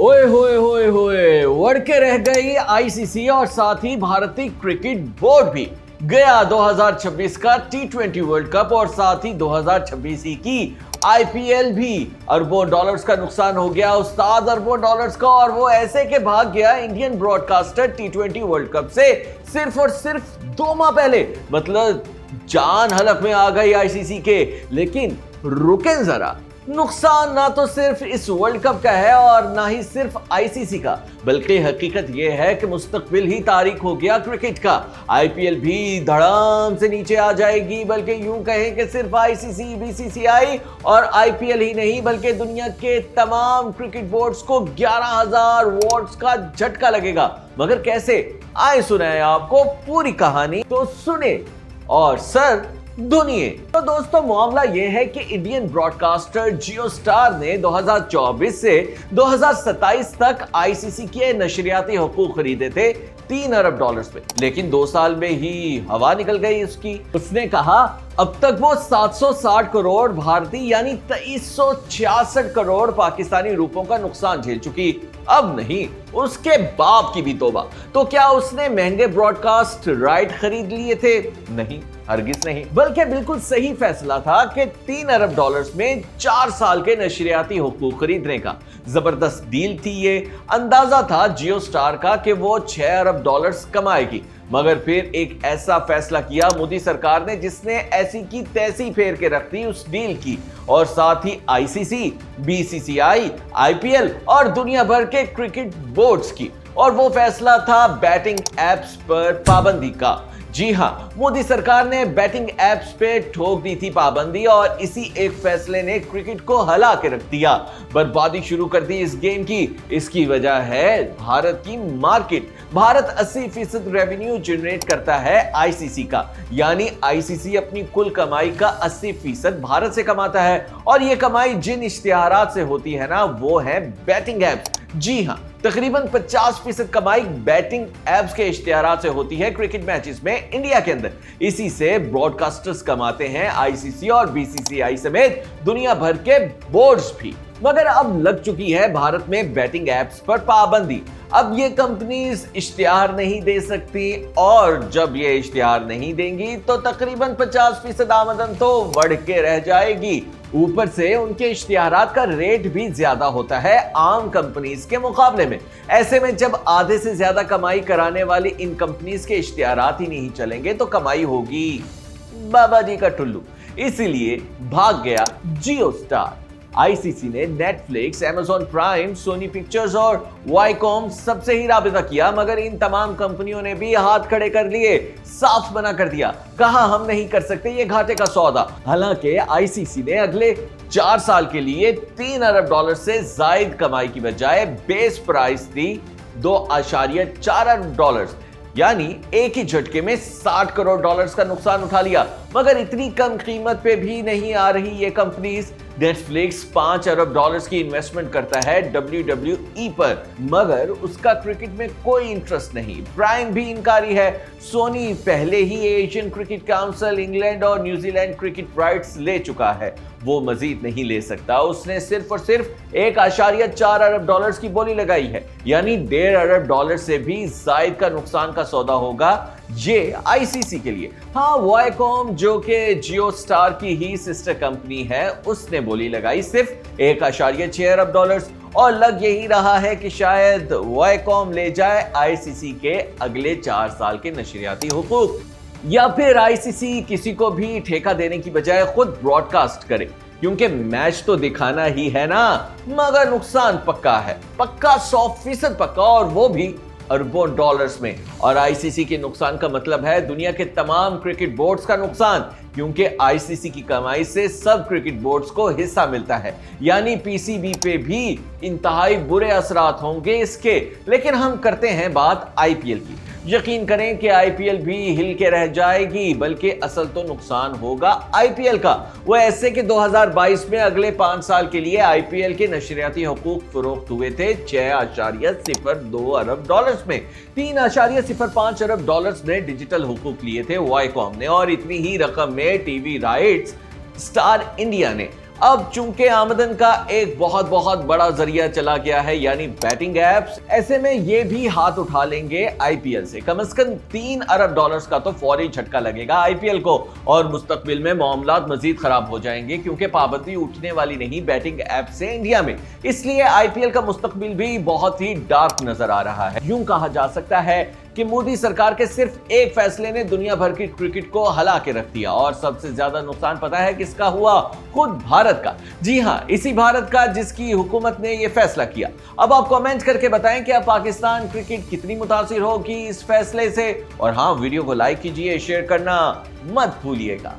ओए होए होए होए, उड़ के रह गई आईसीसी और साथ ही भारतीय क्रिकेट बोर्ड भी। गया 2026 का टी20 वर्ल्ड कप और साथ ही 2026 ही की आईपीएल भी। अरबों डॉलर्स का नुकसान हो गया उस्ताद, अरबों डॉलर्स का। और वो ऐसे के भाग गया इंडियन ब्रॉडकास्टर टी20 वर्ल्ड कप से सिर्फ और सिर्फ 2 माह पहले। मतलब जान हलक में आ गई आईसीसी के। लेकिन रुकें जरा, नुकसान ना तो सिर्फ इस वर्ल्ड कप का है और ना ही सिर्फ आईसीसी का, बल्कि हकीकत यह है कि मुस्तकबिल ही तारीख हो गया क्रिकेट का। आईपीएल भी धड़ाम से नीचे आ जाएगी, बल्कि यूं कहें कि सिर्फ आईसीसी, बीसीसीआई और आईपीएल ही नहीं बल्कि दुनिया के तमाम क्रिकेट बोर्ड्स को 11,000 वॉट्स का झटका लगेगा। मगर कैसे, आए सुनाए आपको पूरी कहानी, तो सुने और सर दुनिया। तो दोस्तों मामला यह है कि इंडियन ब्रॉडकास्टर जियो स्टार ने 2024 से 2027 तक आईसीसी के नशरियाती हुकूक खरीदे थे 3 अरब डॉलर्स पे। लेकिन 2 साल में ही हवा निकल गई उसकी। उसने कहा अब तक वो 760 करोड़ भारतीय यानी 2366 करोड़ पाकिस्तानी रुपयों का नुकसान झेल चुकी। अब नहीं, उसके बाप की भी तौबा। तो क्या उसने महंगे ब्रॉडकास्ट राइट खरीद लिए थे? नहीं, हरगिज नहीं, बल्कि बिल्कुल सही फैसला था कि 3 अरब डॉलर्स में 4 साल के नशरियाती हुकूक खरीदने का। जबरदस्त डील थी ये। अंदाजा था जियो स्टार का कि वो 6 अरब डॉलर्स कमाएगी। मगर फिर एक ऐसा फैसला किया मोदी सरकार ने जिसने ऐसी की तैसी फेर के रख दी उस डील की, और साथ ही आईसीसी, बीसीसीआई, आईपीएल और दुनिया भर के क्रिकेट बोर्ड्स की। और वो फैसला था बैटिंग एप्स पर पाबंदी का। जी हां, मोदी सरकार ने बैटिंग एप्स पे ठोक दी थी पाबंदी और इसी एक फैसले ने क्रिकेट को हिला के रख दिया। बर्बादी शुरू कर दी इस गेम की। इसकी वजह है भारत की मार्केट। भारत 80% रेवेन्यू जनरेट करता है आईसीसी का, यानी आईसीसी अपनी कुल कमाई का 80% भारत से कमाता है। और ये कमाई जिन इश्तिहारात से होती है ना, वो है बैटिंग एप्स। जी हां, तकरीबन 50% कमाई बैटिंग एप्स के इश्तिहारात से होती है क्रिकेट मैचेस में इंडिया के अंदर। इसी से ब्रॉडकास्टर्स कमाते हैं आईसीसी और बीसीसीआई समेत दुनिया भर के बोर्ड्स भी। मगर अब लग चुकी है भारत में बैटिंग एप्स पर पाबंदी। अब ये कंपनीज इश्तिहार नहीं दे सकती, और जब ये इश्तिहार नहीं देंगी तो तकरीबन 50% आमदन तो बढ़ के रह जाएगी। ऊपर से उनके इश्तिहारात का रेट भी ज्यादा होता है आम कंपनीज के मुकाबले में। ऐसे में जब आधे से ज्यादा कमाई कराने वाली इन कंपनीज के इश्तिहारात ही नहीं चलेंगे तो कमाई होगी बाबा जी का टुल्लू। इसीलिए भाग गया जियो स्टार। आईसीसी ने Netflix, Amazon Prime, Sony Pictures और वाईकॉम सबसे ही राबिता किया, मगर इन तमाम कंपनियों ने भी हाथ खड़े कर लिए, साफ मना कर दिया। कहा हम नहीं कर सकते ये घाटे का सौदा। हालांकि आईसीसी ने अगले 4 साल के लिए 3 अरब डॉलर से जायद कमाई की बजाय बेस प्राइस थी 2.4 अरब डॉलर्स, यानी एक ही झटके में 60 करोड़ डॉलर्स का नुकसान उठा लिया। मगर इतनी कम कीमत पे भी नहीं आ रही ये कंपनीज। नेटफ्लिक्स 5 अरब डॉलर्स की इन्वेस्टमेंट करता है WWE पर, मगर उसका क्रिकेट में कोई इंटरेस्ट नहीं। प्राइम भी इनकारी है। सोनी पहले ही एशियन क्रिकेट काउंसिल, इंग्लैंड और न्यूजीलैंड क्रिकेट राइट्स ले चुका है, वो मजीद नहीं ले सकता। उसने सिर्फ और सिर्फ 1.4 अरब डॉलर्स की बोली लगाई है, यानी 1.5 अरब डॉलर से भी जायद का नुकसान का सौदा होगा ये आईसीसी के लिए। हाँ, वाईकॉम जो कि जियो स्टार की ही सिस्टर कंपनी है, उसने बोली लगाई सिर्फ 1.6 अरब डॉलर्स। और लग यही रहा है कि शायद वाईकॉम ले जाए आईसीसी के अगले 4 साल के नशरियाती हुकूक, या फिर आईसीसी किसी को भी ठेका देने की बजाय खुद ब्रॉडकास्ट करे, क्योंकि मैच तो दिखाना ही है ना। मगर नुकसान पक्का है, पक्का 100% पक्का, और वो भी अरबों डॉलर्स में। और आईसीसी के नुकसान का मतलब है दुनिया के तमाम क्रिकेट बोर्ड्स का नुकसान, क्योंकि आईसीसी की कमाई से सब क्रिकेट बोर्ड्स को हिस्सा मिलता है, यानी पीसीबी पे भी इंतहाई बुरे असरात होंगे इसके। लेकिन हम करते हैं बात आईपीएल की। यकीन करें कि आईपीएल भी हिल के रह जाएगी, बल्कि असल तो नुकसान होगा आईपीएल का। वो ऐसे कि 2022 में अगले 5 साल के लिए आईपीएल के नशरियाती हुकूक फरोख्त हुए थे 6.02 अरब डॉलर्स में। 3.05 अरब डॉलर्स में डिजिटल हुकूक लिए थे वाईकॉम ने, और इतनी ही रकम में टीवी राइट्स स्टार इंडिया ने। अब चूंकि आमदन का एक बहुत बहुत बड़ा जरिया चला गया है यानी बैटिंग एप्स, ऐसे में ये भी हाथ उठा लेंगे आईपीएल से कम 3 अरब डॉलर्स का तो फौरी झटका लगेगा आईपीएल को और मुस्तकबिल में मामलात मजीद खराब हो जाएंगे क्योंकि पाबंदी उठने वाली नहीं बैटिंग ऐप से इंडिया में। इसलिए आईपीएल का मुस्तकबिल भी बहुत ही डार्क नजर आ रहा है। यूं कहा जा सकता है कि मोदी सरकार के सिर्फ एक फैसले ने दुनिया भर की क्रिकेट को हिला के रख दिया और सबसे ज्यादा नुकसान पता है किसका हुआ? खुद भारत का। जी हां, इसी भारत का जिसकी हुकूमत ने यह फैसला किया। अब आप कमेंट करके बताएं कि अब पाकिस्तान क्रिकेट कितनी मुतासिर होगी इस फैसले से। और हां, वीडियो को लाइक कीजिए, शेयर करना मत भूलिएगा।